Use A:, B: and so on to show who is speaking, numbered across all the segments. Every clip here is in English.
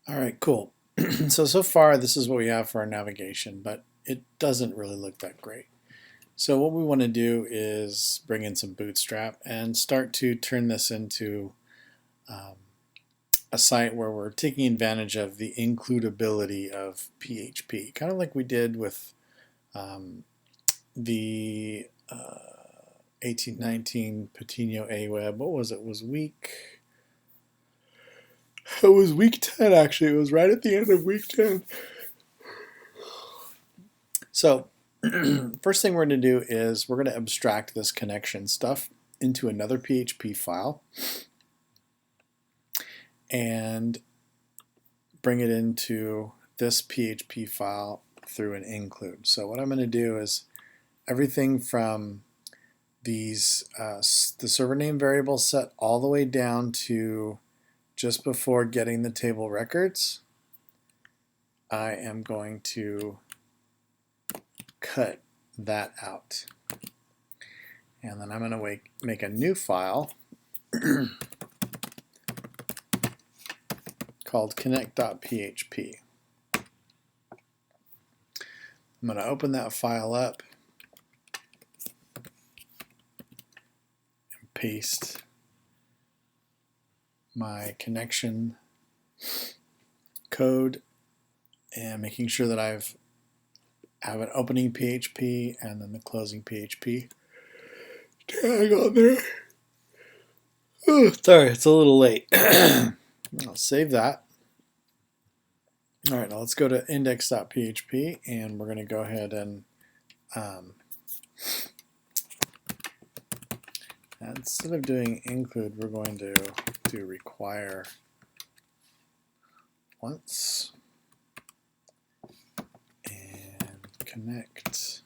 A: All right, cool. So far this is what we have for our navigation, but it doesn't really look that great. So what we want to do is bring in some Bootstrap and start to turn this into um, a site where we're taking advantage of the includability of PHP, kind of like we did with the 1819 Patino AWEB. What was it? It was week 10 actually. It was right at the end of week 10. So first thing we're going to do is we're going to abstract this connection stuff into another PHP file and bring it into this PHP file through an include. So what I'm going to do is everything from these the server name variable set all the way down to just before getting the table records, I am going to cut that out. And then I'm going to make a new file called connect.php. I'm going to open that file up and paste my connection code and making sure that I have an opening PHP and then the closing PHP tag on there. Oh, sorry, it's a little late. I'll save that. All right, now let's go to index.php and we're going to go ahead and instead of doing include, we're going to do require once and connect.php,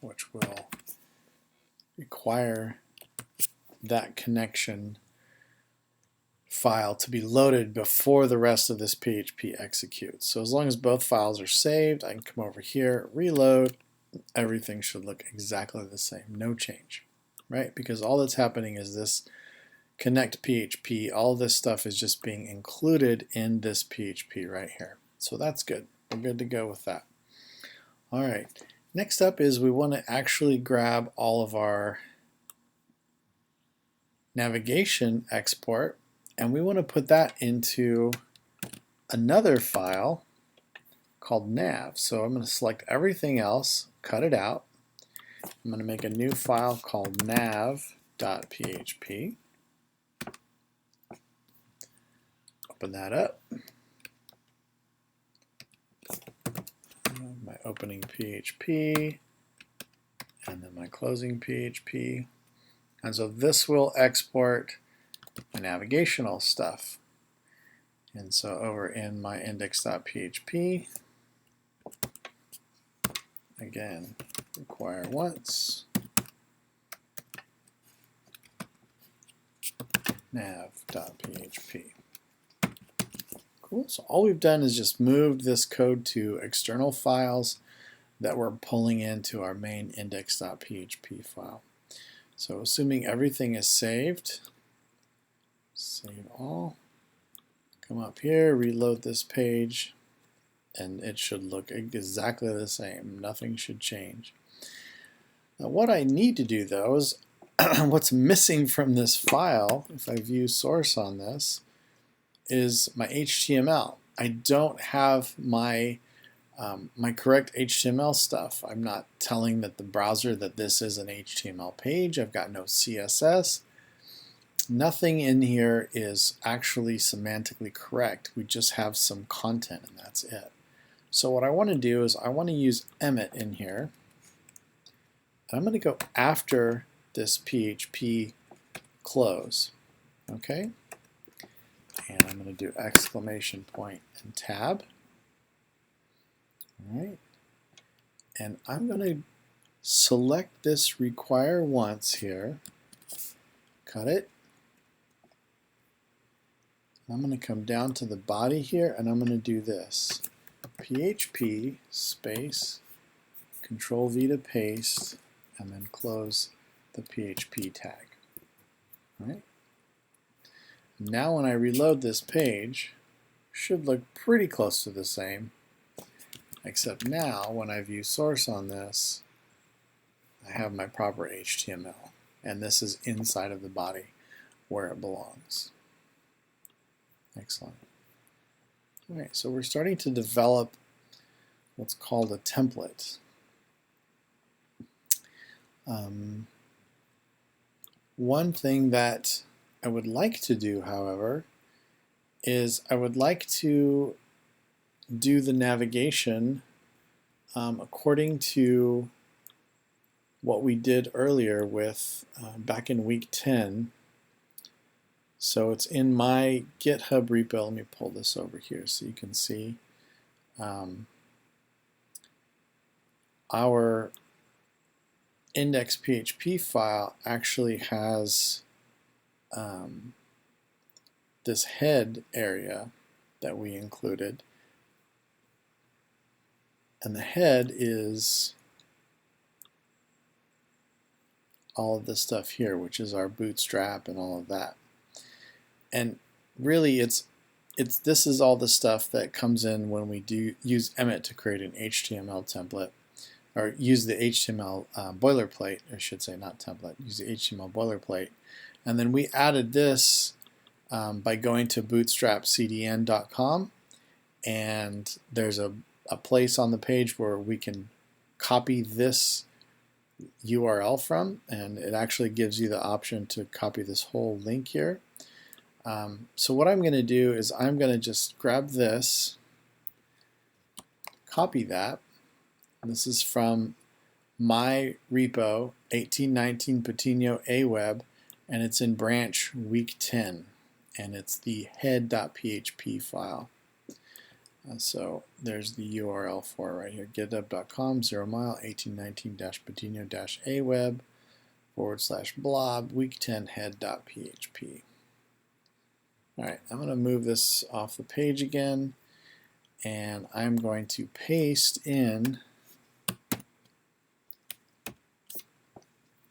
A: which will require that connection file to be loaded before the rest of this PHP executes. So as long as both files are saved, I can come over here, reload, everything should look exactly the same, no change, right? Because all that's happening is this connect PHP, all this stuff is just being included in this PHP right here. So that's good. We're good to go with that. All right, next up is we want to actually grab all of our navigation export and we want to put that into another file called nav. So I'm going to select everything else, cut it out. I'm going to make a new file called nav.php. Open that up. My opening PHP and then my closing PHP. And so this will export my navigational stuff. And so over in my index.php, again, require once, nav.php. Cool. So all we've done is just moved this code to external files that we're pulling into our main index.php file. So assuming everything is saved, save all, come up here, reload this page, and it should look exactly the same. Nothing should change. Now what I need to do though is what's missing from this file, if I view source on this, is my HTML. I don't have my my correct HTML stuff. I'm not telling the browser that this is an HTML page. I've got no CSS. Nothing in here is actually semantically correct. We just have some content and that's it. So what I want to do is I want to use Emmet in here. I'm going to go after this PHP close. Okay? And I'm going to do exclamation point and tab. All right. And I'm going to select this require once here, cut it. I'm going to come down to the body here and I'm going to do this. PHP space, Control V to paste, and then close the PHP tag. All right. Now when I reload this page, should look pretty close to the same, except now when I view source on this, I have my proper HTML, and this is inside of the body where it belongs. Excellent. All right, so we're starting to develop what's called a template. One thing that I would like to do, however, is I would like to do the navigation according to what we did earlier with back in week 10. So it's in my GitHub repo. Let me pull this over here so you can see. Our index.php file actually has this head area that we included, and the head is all of this stuff here, which is our Bootstrap and all of that. And really this is all the stuff that comes in when we do use Emmet to create an HTML template, or use the HTML boilerplate, I should say, not template, use the HTML boilerplate. And then we added this by going to bootstrapcdn.com, and there's a place on the page where we can copy this URL from, and it actually gives you the option to copy this whole link here. So what I'm going to do is I'm going to just grab this, copy that. This is from my repo 1819 Patino AWEB, and it's in branch week 10, and it's the head.php file. So there's the URL for it right here, github.com 0mile 1819-patino-aweb /blob week 10 head.php. Alright, I'm going to move this off the page again, and I'm going to paste in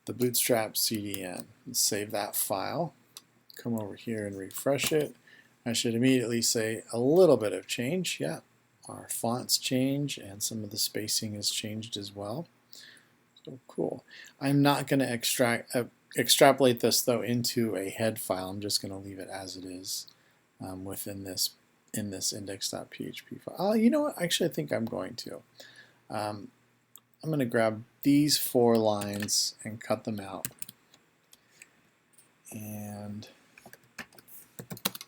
A: the Bootstrap CDN and save that file. Come over here and refresh it. I should immediately say a little bit of change. Yeah, our fonts change and some of the spacing has changed as well. So cool. I'm not going to extrapolate this though into a head file. I'm just going to leave it as it is within this index.php file. You know what? Actually, I think I'm going to. I'm going to grab these 4 lines and cut them out. And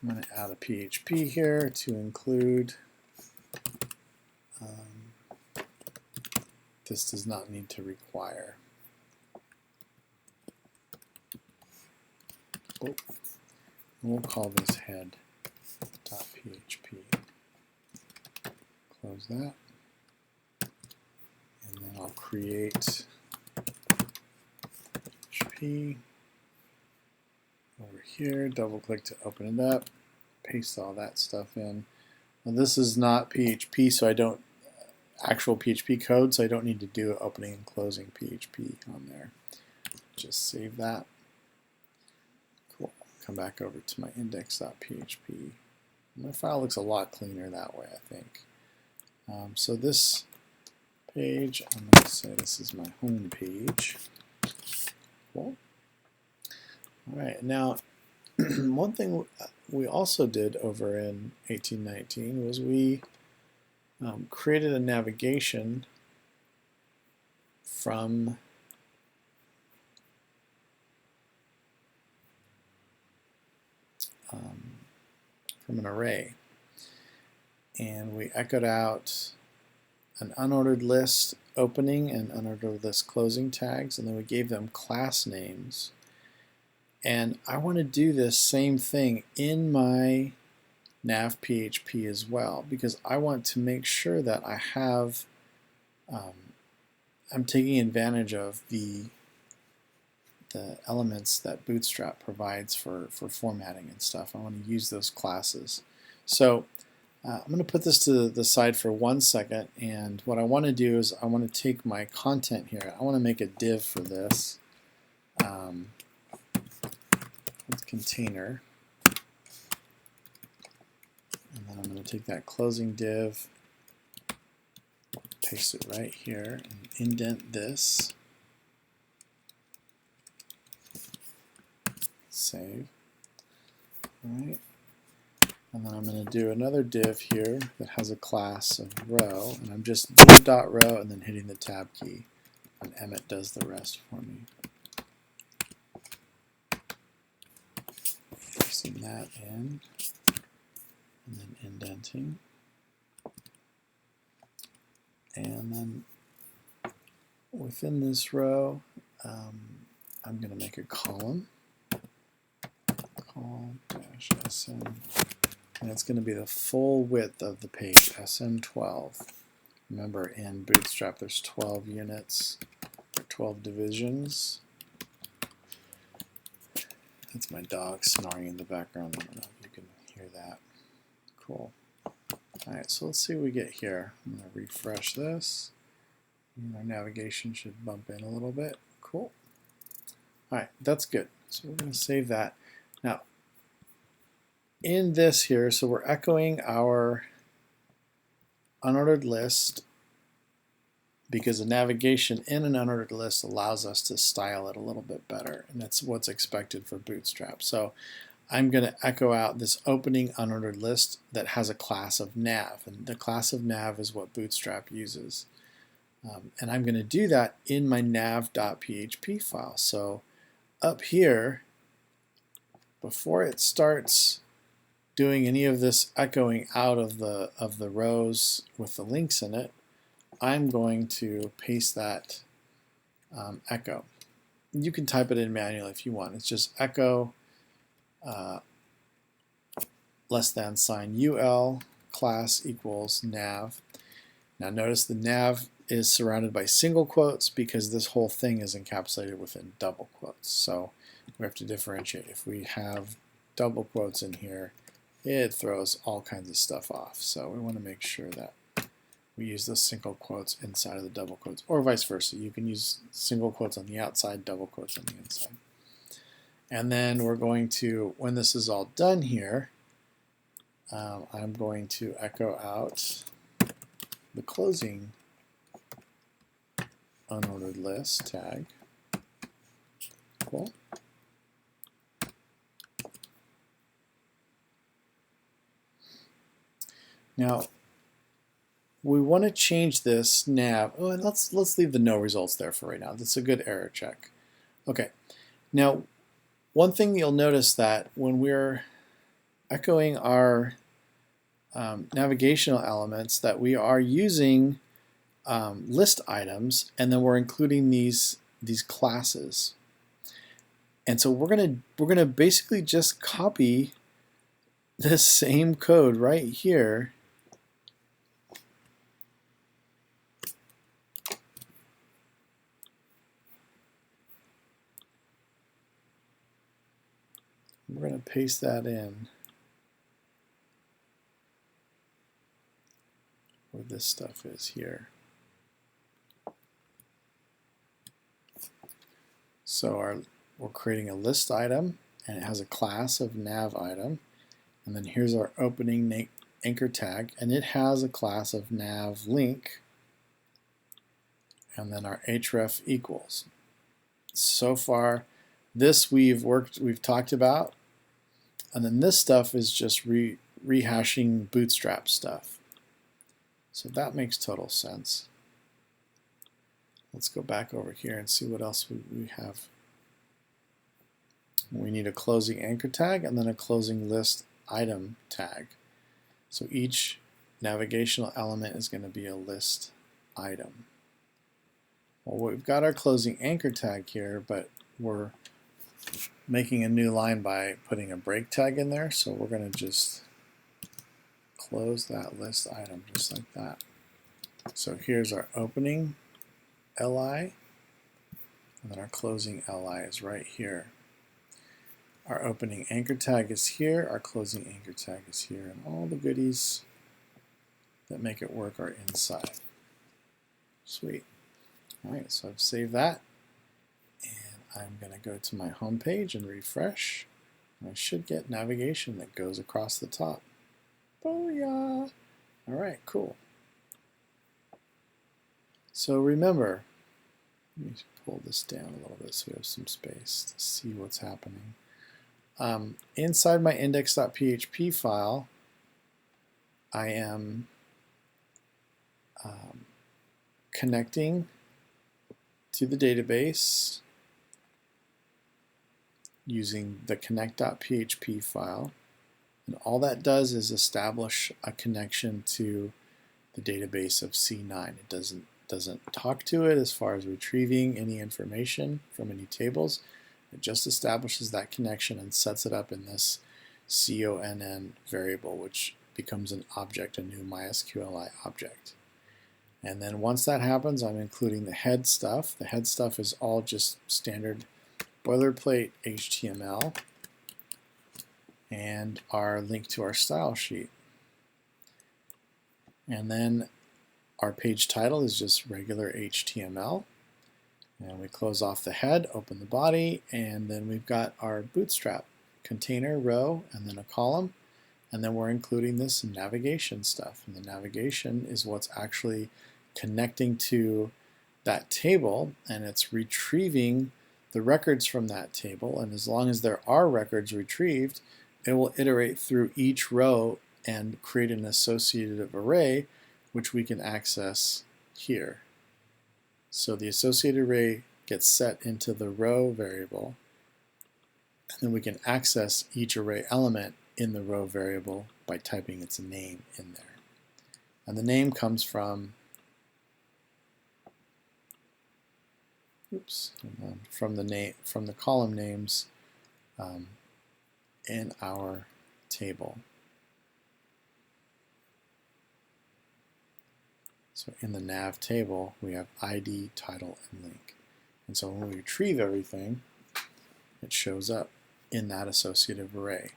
A: I'm going to add a PHP here to include. This does not need to require. Oh, we'll call this head.php. Close that. And then I'll create PHP over here, double click to open it up, paste all that stuff in. Now this is not PHP, so I don't actual PHP code, so I don't need to do opening and closing PHP on there. Just save that. Cool. Come back over to my index.php. My file looks a lot cleaner that way, I think. So this page, I'm going to say this is my home page. Cool. Alright, now one thing we also did over in 1819 was we created a navigation from an array, and we echoed out an unordered list opening and unordered list closing tags, and then we gave them class names. And I want to do this same thing in my nav PHP as well, because I want to make sure that I have I'm taking advantage of the elements that Bootstrap provides for formatting and stuff. I want to use those classes. So I'm going to put this to the side for 1 second, and what I want to do is I want to take my content here. I want to make a div for this with container. take that closing div, paste it right here, and indent this. Save. All right. And then I'm going to do another div here that has a class of row, and I'm just div.row and then hitting the tab key, and Emmett does the rest for me. Pasting that in, and then indenting. And then within this row, I'm going to make a column, col-sm, and it's going to be the full width of the page, SM12. Remember, in Bootstrap there's 12 units, or 12 divisions. That's my dog snoring in the background. I don't know if you can hear that. Cool. Alright, so let's see what we get here. I'm going to refresh this. And our navigation should bump in a little bit. Cool. Alright, that's good. So we're going to save that. Now, in this here, so we're echoing our unordered list because the navigation in an unordered list allows us to style it a little bit better, and that's what's expected for Bootstrap. So I'm going to echo out this opening unordered list that has a class of nav, and the class of nav is what Bootstrap uses. And I'm going to do that in my nav.php file. So up here, before it starts doing any of this echoing out of the rows with the links in it, I'm going to paste that echo. You can type it in manually if you want. It's just echo less than sign ul class equals nav. Now notice the nav is surrounded by single quotes because this whole thing is encapsulated within double quotes. So we have to differentiate. If we have double quotes in here, it throws all kinds of stuff off. So we want to make sure that we use the single quotes inside of the double quotes, or vice versa. You can use single quotes on the outside, double quotes on the inside. And then we're going to, when this is all done here, I'm going to echo out the closing unordered list tag. Cool. Now, we want to change this nav. Oh, and let's leave the no results there for right now. That's a good error check. Okay. Now, one thing you'll notice that when we're echoing our navigational elements, that we are using list items, and then we're including these classes. And so we're gonna basically just copy this same code right here. We're going to paste that in where this stuff is here. So we're creating a list item, and it has a class of nav item. And then here's our opening anchor tag, and it has a class of nav link. And then our href equals. So far, this we've talked about. And then this stuff is just rehashing Bootstrap stuff. So that makes total sense. Let's go back over here and see what else we have. We need a closing anchor tag and then a closing list item tag. So each navigational element is going to be a list item. Well, we've got our closing anchor tag here, but we're making a new line by putting a break tag in there, so we're going to just close that list item just like that. So here's our opening li, and then our closing li is right here. Our opening anchor tag is here, our closing anchor tag is here, and all the goodies that make it work are inside. Sweet. Alright, so I've saved that. I'm going to go to my home page and refresh. I should get navigation that goes across the top. Booyah! All right, cool. So remember, let me pull this down a little bit so we have some space to see what's happening. Inside my index.php file, I am connecting to the database using the connect.php file. And all that does is establish a connection to the database of C9. It doesn't talk to it as far as retrieving any information from any tables. It just establishes that connection and sets it up in this conn variable, which becomes an object, a new MySQLi object. And then once that happens, I'm including the head stuff. The head stuff is all just standard boilerplate HTML and our link to our style sheet. And then our page title is just regular HTML. And we close off the head, open the body, and then we've got our Bootstrap container, row, and then a column. And then we're including this navigation stuff. And the navigation is what's actually connecting to that table, and it's retrieving the records from that table. And as long as there are records retrieved, it will iterate through each row and create an associative array, which we can access here. So the associated array gets set into the row variable, and then we can access each array element in the row variable by typing its name in there. And the name comes from from the column names in our table. So in the nav table, we have ID, title, and link. And so when we retrieve everything, it shows up in that associative array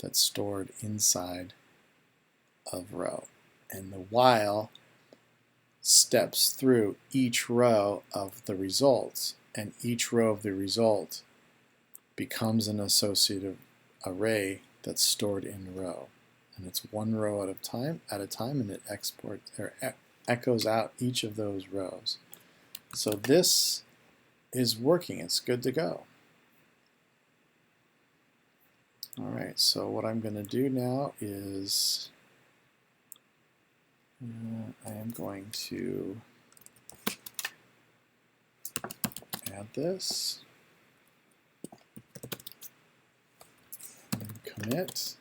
A: that's stored inside of row. And the while steps through each row of the results, and each row of the result becomes an associative array that's stored in row. And it's one row at a time, and it echoes out each of those rows. So this is working. It's good to go. All right, so what I'm going to do now is I am going to add this and commit.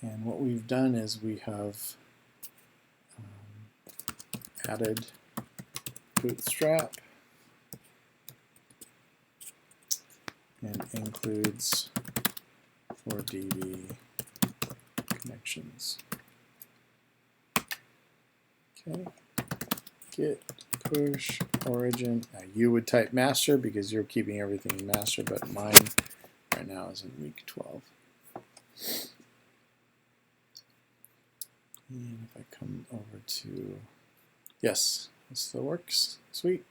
A: And what we've done is we have added Bootstrap and includes for DB connections. Okay, git push origin. Now you would type master because you're keeping everything in master, but mine right now is in week 12. And if I come over to, yes, this still works. Sweet.